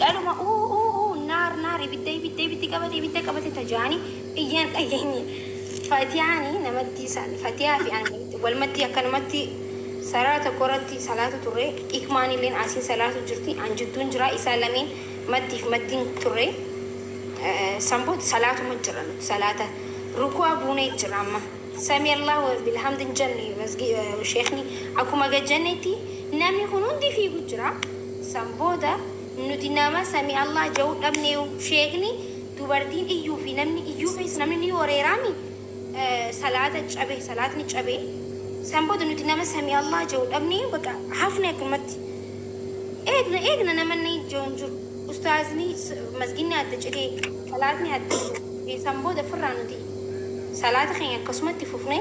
قالوا ما نار نار بدي قبتي تجاني إيان أيني فاتياني نمدي سال فاتيا في أنا والمدي أكن مدي صلاة كورتي صلاة تري إكماني لين عسين صلاة جرتي عن جدون جرا إسلامين مدي في مدين تري سامبوت صلاة مجرن صلاة ركوع بوني جرامة سامي الله بالحمد جني وشيخني أكو ما جنتي نامي هنون دي في بجرا سامبودا nuti nama sami Allah jauh namni sheikhni dubartiin iyyuu fi namni iyyuu fi namni ni wareerami salatni cabe samboda nuti nama sami Allah jauh namni baka hafne kumatti egna namanni jonjur ustazni masginni adda cike salatni adda samboda firra nuti salat khayya kasmatti fufne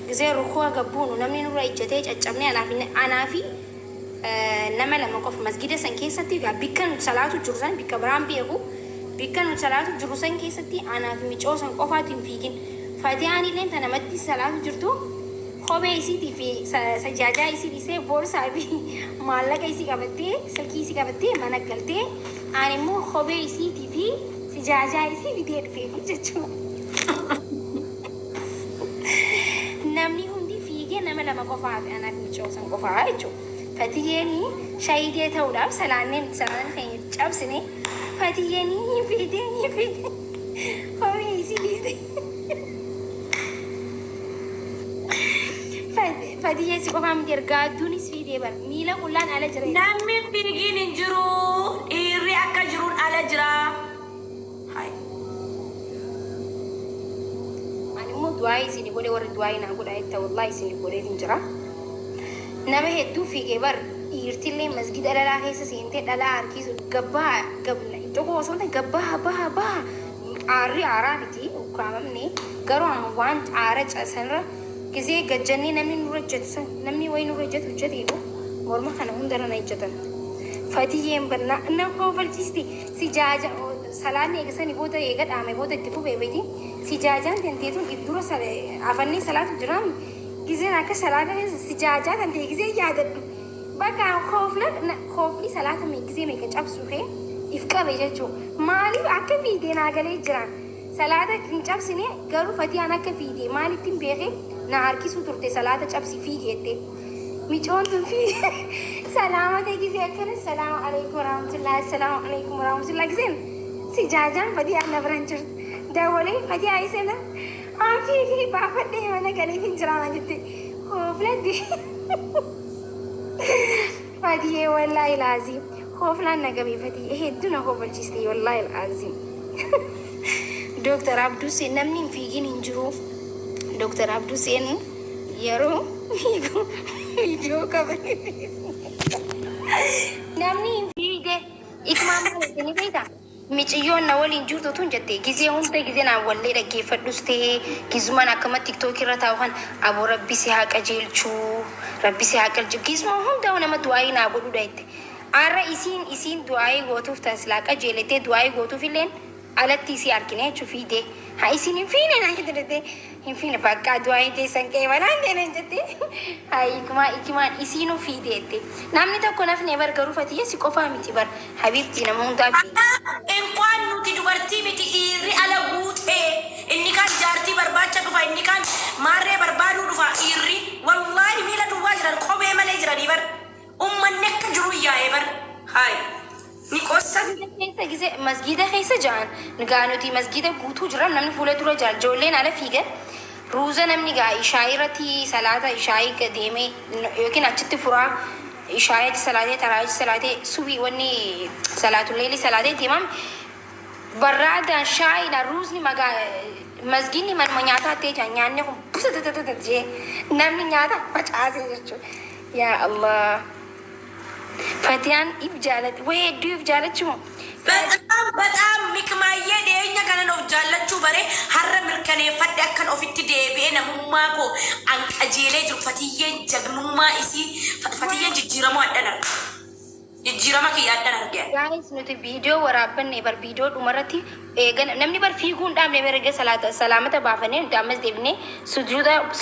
gize rukuwa gabbunu namni nura ijjate caccabne anafi nama lama qof masgida san keessatti bikkan salaatu jirusan bikka biraan beeku bikkan salaatu jirusan keessatti anaaf micoosan qofaatiin fiigin faatiyaanii leen tanamatti salaatu jirtu kophee isiitii fi sajaajaa isii dhiisee boorsaa fi maallaqa isii qabattee silkii isii qabattee mana galtee ani immoo kophee isiitii fi sajaajaa isii bitee dhufeefi jechuudha. Namni hundi fiigee nama lama qofaa fi anaaf micoosan qofaa jechuudha. فتيجيني شايدة تولاب سلانين خير جابسني فتيجيني يفيدي خميسي بيدي فتيجي سكوا فهم ترجع دوني سفيدي بر ميلا كلان على جرا نامي فيجين جرون إيري أكا جرون على جرا هاي أنا مو دواي سيني بودي ور دواي نقول أيتا والله سيني بودي تنجرا nama hedduu fiigee bar dhiirtillee masgida dhalaa keessa seentee dhalaa harkisu gabbaa tokko osoo ta'e gabbaa baha aarri aaraa miti ukkaamamne garuu waan aara casanirra gisee gajjannee namni wayi nurra hojjetu hojjeteedhu morma kana hundarra na hojjetan fatiyyeen barna na koofalchiisti si jaaja salaanni eegasanii booda eega dhaame booda itti fufee beeti si jaajaan tenteetun dura afannee salaatu jiraami gizeen akka salaata sijaajaa kan ta'e gizee yaadadhu bakka koofli salaata gizee meeqa cabsu kee if qabe jechuun maaliif akka fiidee naa galee jiran salaata hin cabsine garuu fatiyaan akka fiidee maalittiin beekee na harkisuu turte salaata cabsi fiigeette micoon tun fiigee salaamata gizee akkana salaamu alaikum warahmatullahi gizeen sijaajaan fatiyaan na biran jirtu dawalee fatiyaa isena Afi bapak deh mana kali hinjrana gitu. Hofladi. Fadi wallahi lazim. Hoflan nagabi fadi. Duna hofal cisti wallahi lazim. Dokter Abdus namni fiigin hinjru. Dokter Abdus yaro video kabari. Namni fiige ikmam ini beda. Miciyyoon na waliin jirtu tun jette gizee hunda gizee na wallee dhaggeeffadhus ta'ee gizumaan akkama tiktookii irra taa'u kan aboo rabbi si haa qajeelchu gizuma hunda nama du'aayii naa godhudha jette arra isiin du'aayii gootuuf tasilaa qajeeletee du'aayii gootuuf illeen alatti isii argine jechuu fiidee haa isiin hin fiine naa jette hin fiine bakka du'aayii teessan qeebanaan deeman jette haa ikimaan isiinuu fiidee jette namni tokko nafne bar garuu fatiyye si qofaa miti bar habiibti nama hundaa fiidee. Enquan nuti dubartii miti dhiirri ala guutee inni kaan jaartii barbaacha dhufa inni kaan maarree barbaaduu dhufa dhiirri wallaahi miila duwwaa jiran kophee malee jiranii bar ummanni akka jiru yaa'ee bar haay ni qossa keessa masgida keessa ja'an nigaa nuti masgida guutuu jiran namni fuula dura jira ijoolleen ala fiigan ruuza namni gaa ishaayii irratti salaata ishaayii deemee yookiin achitti furaa ishaayii salaatee taraajii salaatee subii wanni salaatulleeli salaatee deemam barraadaan shaayina ruusni masginni manuma nyaataa ta'ee jira nyaanni kun busa jee namni nyaata facaasee jechuudha yaa Allah fatiyaan if jaalatti wayii hedduu if jaalachuun በጣም ሚክማዬ ደኛ ከነን ኦፍ ጃለቹ በሬ ሀረ ምርከኔ ፈደ አከን ኦፊት ዴቤ ነሙማ ኮ አንቀጄሌ ጅሩ ፈትየን ጀግኑማ ኢሲ ፈትየን ጅጅረሙ አደናር ጅጅረማ ከያደናር ገ ጋይስ ኑቲ ቪዲዮ ወራበን በር ቪዲዮ ዱመረቲ ኤገን ነምኒ በር ፊጉን ዳም ለበረገ ሰላመተ ባፈኔ ዳመስ ዴብኔ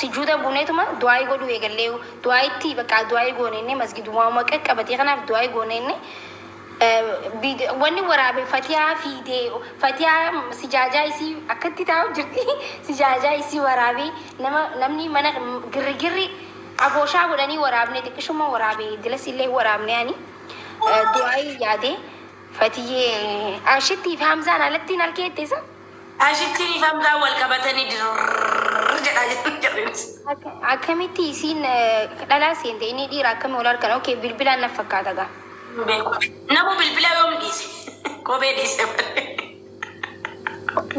ስጁዳ ቡኔቱማ ዱአይ ጎዱ ኤገሌው ዱአይቲ በቃ ዱአይ ጎኔኔ መስጊዱ ማመቀ ቀበቴ ከናፍ ዱአይ ጎኔኔ wanni waraabe fatiyaa fiidee fatiyaa sijaajaa isii akkatti taa'u jirti sijaajaa isii waraabee namni mana girrigirri abooshaa godhanii waraabne xiqqishuma waraabee dilas illee waraabne ani du'aayii yaadee fatiyyee ashittii fi hamzaan alattiin halkeetteessa. Ashittiin fi hamzaan wal qabatanii jedhaa jireenis. Akkamitti isiin dhalaa seente inni dhiira akkami wal harkan okee bilbilaan na fakkaata gaa. Namu bilbila yoom dhiise kophee dhiise.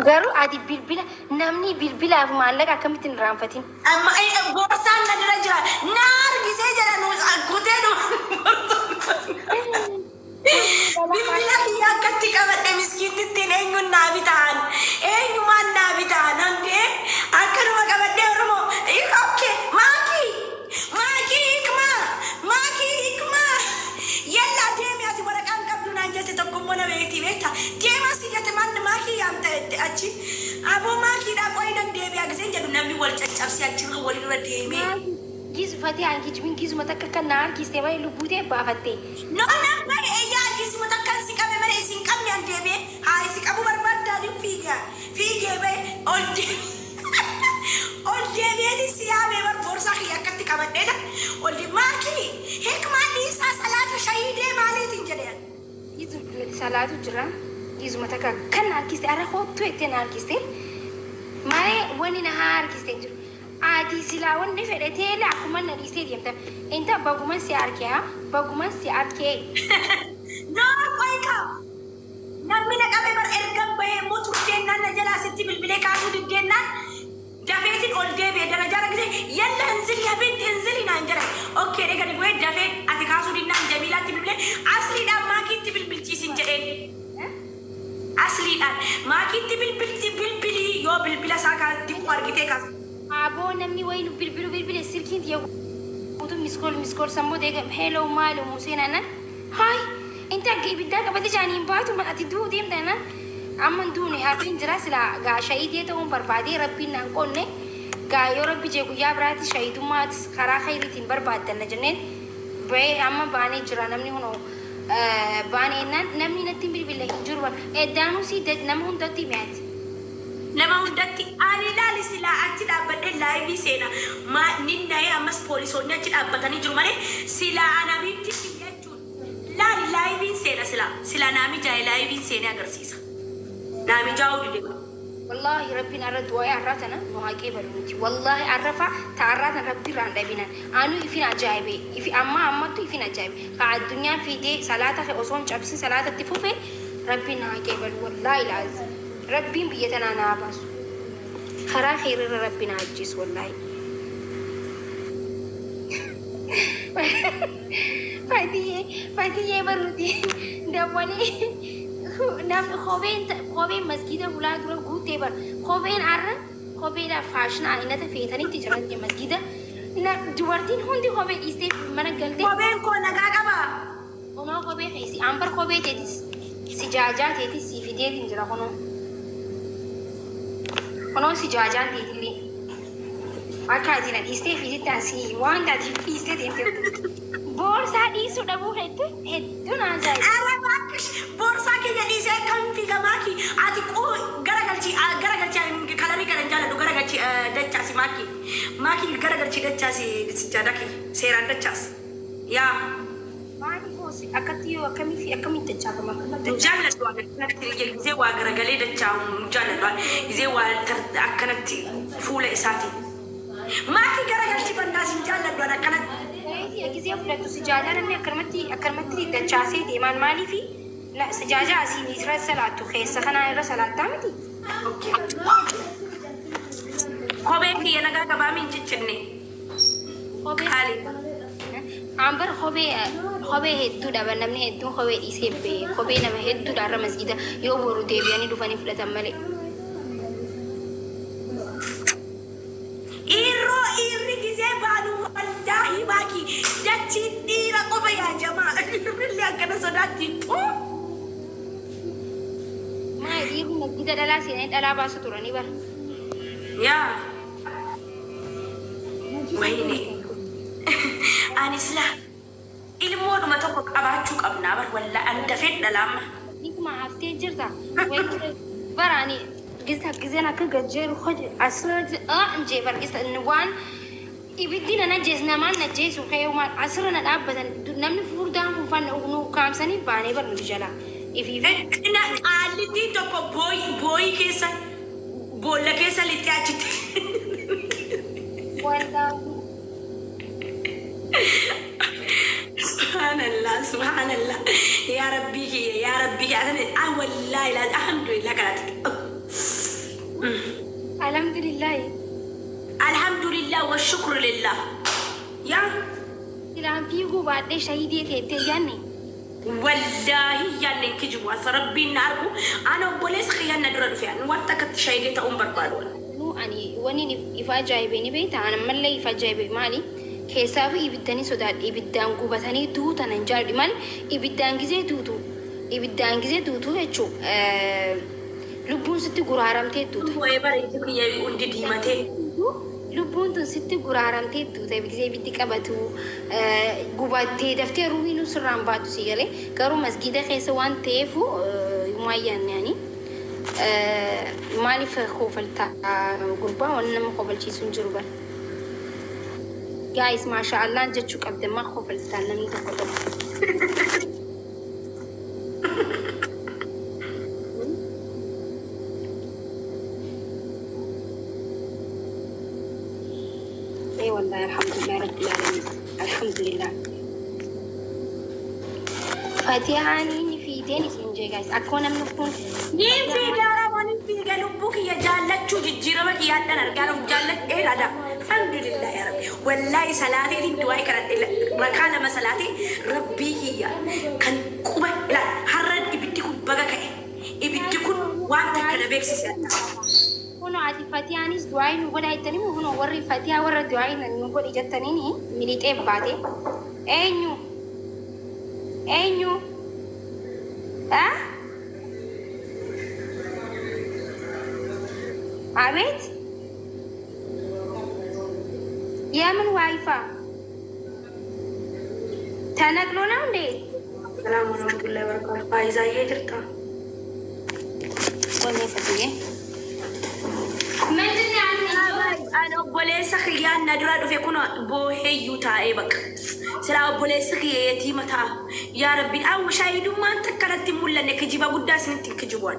Garuu ati bilbila namni bilbilaaf maallaqa akkamitti hin raanfatin. Amma boorsaan na dura jira na argisee jira nu kutee nu. Bilbila kiyya akkatti qabadhe miskiitittiin eenyuun naa bitaan eenyumaan naa bitaan hangee akkanuma qabadhe oromoo okkee maakii hikmaa yalla deemi ati waraqaan qabdu naan jette tokkummoo na beekti beekta deema si jette manni maakii yaamta achi aboo maakiidhaa qoyi nan deebi'a giseen jedhu namni wal caccabsi achirra walirra deemee. Gizfatee hangichmin gizuma takka kan na harkistee baay'ee lubbuutee baafattee. Nama yaa gizuma takka si qabe malee isin qabne an deemee haa isi qabu barbaaddaadhin fiigee bahe ol deebi'eeti si yaamee boorsaa kiyya akkatti qabadheedha ol maakii hikmaa dhiisaa salaata shahiidee maaliitiin jedheen. Salaatu jira gizuma takka kan na harkistee ara hoottuu ettee na harkistee malee wanni na harkistee jiru. Adi sila wanni fedhatee akkuma na dhiisee deemta. Inta baguman si arkee haa baguman si arkee. Naa qoyka namni na qabe bar erga bahee mootu deennaan na jalaa sitti bilbilee kaasuu diddeennan dafeetiin ol deebi'e darajaa rakkisee yalla hinzili habeen hinzili naan jala. Okkee dhega ni go'ee dafee ati kaasuu dinnaan jamiilaatti bilbilee asliidhaan maakiitti bilbilchiisin jedheen. Asliidhaan maakiitti bilbilii yoo bilbila isaa kaatti argitee kaasu. Aboo namni wayin bilbile sirkiin tiya utu miskool sammuu deega hello maalu museenanan haay inta ibiddaa qabate jaaniin baatu ati duu deemtanan amman duune harkiin jira sila gaa shahidee ta'uun barbaadee rabbiin naan qonne gaa yoo rabbi jee guyyaa biraatti shahidummaatti karaa khayriitiin barbaaddanna jenneen bahee amma baanee jira namni hunoo baaneennan namni natti bilbile hin jiru eddaanuu si nama hundatti mi'aati. Nama hundatti ani ilaali silaa achi dhaabbadhee laayivii seena ninnaa'ee ammas poolisoonni achi dhaabbatanii jiru malee silaa anamitti jechuun laali laayiviin seena silaa naami jaa'e laayiviin seenee agarsiisa. Naami jaa'uu dide. Wallahi rabbiin arra du'aa arraatana nu haqee baluuti. Wallahi arrafa ta'arraatan rabbi irraan dhabinan. Anu ifin ajaa'ibe ifi ammattu ifin ajaa'ibe. Ka addunyaan fiidee salaata osoon cabsi salaatatti fufe rabbiin haqee balu wallahi laazi. Rabbiin biyya tanaa naa baasu. Karaa khayrirra rabbiin ajjiisu wallahi. Fatiyyee barruuti dawwalee namni kopheen masgiida bulaa dura guutee bara kopheen arra kopheedhaaf faashina aynata feetanitti jiran masgiida dubartiin hundi kophee dhiistee mana galtee. Kopheen koo nagaa qaba. Homaa kophee keessi ambar kophee teetis si jaajaa teetis si fideetiin jira kunoo. Kunoo si jaajaan teetillee. Akka ati na dhiistee fiiditti asii waan taati dhiistee deemte. Boorsaa dhiisuu dhabuu hedduun ajaa'iba. Ara baakkish boorsaa keenya dhiisee kan fiigamaaki ati garagalchi kalarii kana jaalladhu garagalchi dachaasi maaki garagalchi dachaasi sijaadaki seeraan dachaasi yaa. Maali koosi akkatti yoo akkamii fi akkamitti dachaafama? Jaalladhu akkanatti gisee waa garagalee dachaamu jaalladhu gisee waa akkanatti fuula isaatiin. Maaki garagalchi bandaasin jaalladhu akkanatti. Gisee fudhattu sijaajaa namni akkanumatti dachaasee deemaan maaliifi sijaajaa asiin irra salaattu keessa kanaan irra salaattaa miti. Kopheen kiyya nagaa qabaa min ciccirne. Ambar kophee hedduu dhaban namni hedduun kophee dhiisee bee kophee nama hedduudha irra masgiida yoo boru deebi'anii dhufanii fudhatan malee. Irri gisee baanu wallaahi baaki dachi dhiira qofa yaa jamaa irrillee akkana sodaattiittu. Maa dhiirri masgiida dhalaa seenanii dhalaa baasu turanii bara. Yaa. Wayne. Ani sila ilmoodhuma tokko qabaachuu qabnaa bar walla anda fedha lama. Nikuma haftee jirta. Baraani gizeen akka gajjeeru hoji asirra injee bargisa waan ibiddi na najjees namaan najjeesu kayumaan asirra na dhaabbatan namni furdaan kun fanna nu kaamsanii baanee bar nuti jala. Na qaallitii tokko booyii keessa boolla keessa lixxee achitti. Subhanallah. Ya Rabbi wallahi alhamdulillah kanat. Alhamdulillah wa shukru lillah. Ya. Ilaan fiiguu baadhee shahidee teettee yaanne. Wallahi yaanne kijibu asa rabbiin na argu ana obboleessa xiyyaanna dura dhufe waan takkatti shahidee ta'uun barbaadu. Ani wani ifa ajaa'ibee ni beektaa ana mallee ifa ajaa'ibee maali? Keessaa fi ibiddaan sodaadhe ibiddaan gubatanii duutan hin jaalladhu maali? Ibiddaan gizee duutu jechuun lubbuun sitti guraaramtee duuta. Waa'ee bareedu kiyya hundi diimatee. Lubbuun tun sitti guraaramtee duuta gizee ibiddi qabatu gubattee daftee ruuhiin sirraan baatu si galee garuu masgiida keessa waan ta'eefu maayyaanni maaliif koofaltaa gurbaa waan nama koofalchiisu hin jiru bara. Guys, mashallah, jechuu qabde ma koofaltaan namni tokko tokko. Wallahi alhamdulillah rabbil alamin. Alhamdulillah. Fatihani ni fiideen isin jee guys. Akkoo namni kun ni fiidaara waan fiiga lubbuu kiyya jaallachuu jijjiirama kiyyaadhaan argaan of jaalladhee dha. Alhamdulillah ya Rabbi. Wallahi salaatiin du'aa kadhadhe rakaa lama salaatii rabbii kiyya kan quba la har'an ibiddi kun baga ka'e. Ibiddi kun waan takka na beeksise. Kuno ati Fatihaanis du'aa nu godhaa jettanii kuno warri Fatihaa warra du'aa nu godhi jettanii milixee baate. Eenyu? Abeet? የምን ዋይፋ ተነቅሎ ነው እንዴ? ሰላም ወራህመቱላሂ ወበረካቱ። ፋይዛ እየጅርታ ወኔ ፈትዬ ምንድን ነው አነ ቦሌሳ ኺያን ነድራ ዱፌ ኩኖ ቦሄዩ ታኤ በቃ ስራ ቦሌሳ ኺየቲ መታ ያ ረቢ አው ሻሂዱ ማን ተከረት ሙለነ ከጂባ ጉዳስ እንት ከጂቧል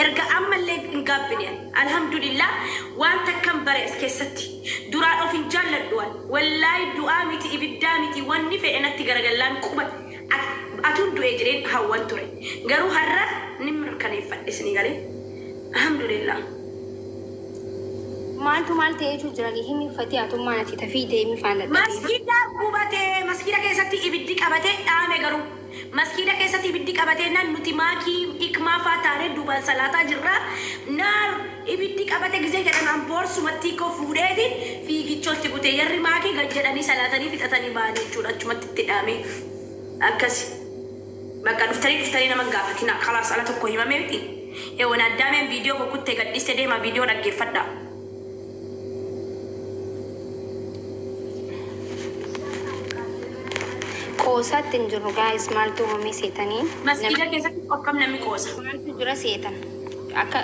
ኤርጋ አመለ እንጋብኒያ አልহামዱሊላህ ዋን ተከም በረ እስከሰቲ ዱራ ዶፍን ጃለዷል ወላይ ዱአ ሚቲ ኢብዳ ሚቲ ወኒ ፈእነቲ ገረገላን ቁባ አቱን ዱኤ ጅሬን ሀዋን ቱሬ ገሩ ሀራ ንምር ከኔ ፈድስኒ ገሬ አልহামዱሊላህ ማልቱ ማልተ የቹ ጅራሊ ሂሚ ፈቲያቱ ማናቲ ተፊደ የሚፋነት መስጊዳ ጉባቴ መስጊዳ ከሰቲ ኢብዲ ቀበቴ ዳሜ ገሩ መስጊዳ ከሰቲ ኢብዲ ቀበቴ እና ኑቲ ማኪ ኢክማ ፋታሬ ዱባን ሰላታ ጅራ ናር ኢብዲ ቀበቴ ጊዜ ገደናን ቦርሱ መቲ ኮ ፉዴቲ ፊጊቾልቲ ጉቴ የሪ ማኪ ገጀዳኒ ሰላታኒ ፊጠታኒ ባኔ ቹላቹ መትቲ ዳሜ አከሲ በቃ ዱፍተሪ ነመጋፈቲና خلاص አላ ተኮ ሂማሜቲ የወና ዳሜን ቪዲዮ ኮኩቴ ገዲስቴ ዴማ ቪዲዮ ደገፈዳ Koosatti hin jirru guys maaltu uumame seetanii. Masgiida keessatti akkam namni qoosa. Maaltu jira seetan akka